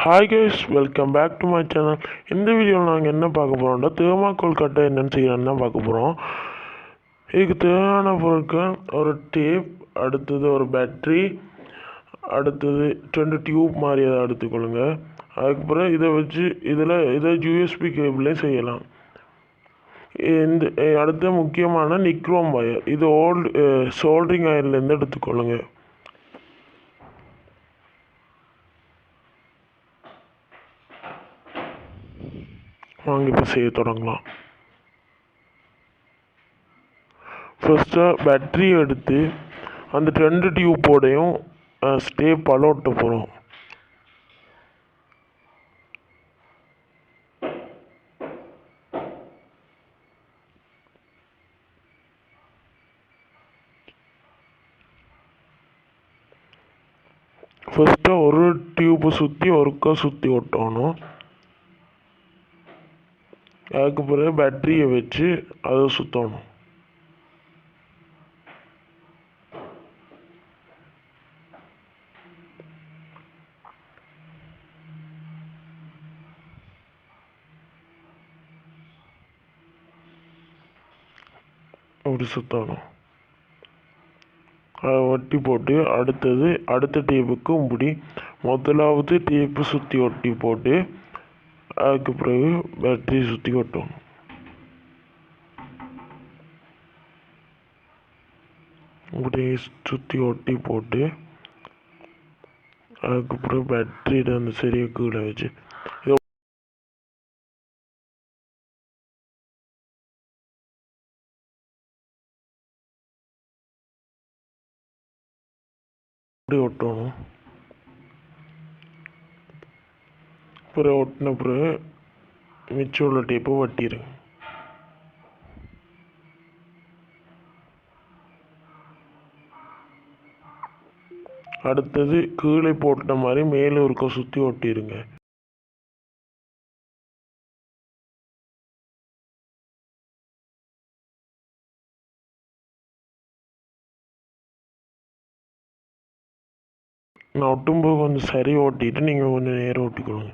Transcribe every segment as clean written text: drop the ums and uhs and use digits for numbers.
Hi guys, welcome back to my channel. இந்த வீடியோவில் நாங்கள் என்ன பார்க்க போகிறோம்னா தேர்மாக்கோல் கட்டை என்னென்னு செய்யணும்னு தான் பார்க்க போகிறோம். இதுக்கு தேவையான பொருட்கள் ஒரு டேப், அடுத்தது ஒரு பேட்ரி, அடுத்தது 2 டியூப் மாதிரி அதை எடுத்துக்கொள்ளுங்க. அதுக்கப்புறம் இதை வச்சு இதை யூஎஸ்பி கேபிளையும் செய்யலாம். இந்த அடுத்த முக்கியமான நிக்ரோம் வயர், இது சோல்டரிங் அயர்லேருந்து எடுத்துக்கொள்ளுங்க. வாங்க இப்போ செய்ய தொடங்கலாம். ஃபர்ஸ்ட்டாக பேட்ரி எடுத்து அந்த 2 டியூப்போடையும் ஸ்டேப்பால் ஒட்ட போகிறோம். ஃபர்ஸ்ட்டாக ஒரு டியூப்பை சுற்றி ஒட்டணும். அதுக்கு பிறகு பேட்டரியை வச்சு அதை சுற்றணும். அப்படி சுற்றணும். அதை ஒட்டி போட்டு அடுத்த டேப்புக்கு இப்படி முதலாவது டேப்பு சுற்றி ஒட்டி போட்டு அதுக்கு பிறகு பேட்டரி சுற்றி ஒட்டணும். இப்படி சுற்றி ஒட்டி போட்டு அதுக்கு பிறகு பேட்டரியில் அந்த சரியை கீழே வச்சு இப்படி ஒட்டணும். பிறகு ஒட்டின பிறகு மிச்சம் உள்ள டேப்பை ஒட்டிடுங்க. அடுத்தது கீழே போட்ட மாதிரி மேலே இருக்க சுற்றி ஒட்டிடுங்க. நான் ஒட்டும்போது கொஞ்சம் சரி ஓட்டிட்டு நீங்கள் கொஞ்சம் நேரம் ஓட்டிக்கொள்ளுங்க.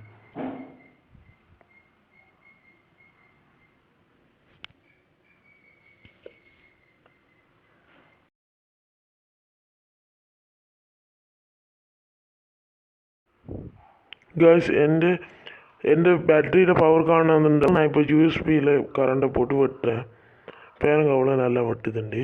கேஸ் എൻ്റെ ബാറ്ററിയുടെ പവർ കാണുന്നുണ്ട്. ഞാൻ ഇപ്പോൾ യൂഎസ്ബിയിൽ കറണ്ട് പോട്ട് വെട്ടുறேன். பேருங்க அவ்வளோ நல்லா வெட்டுதுண்டு.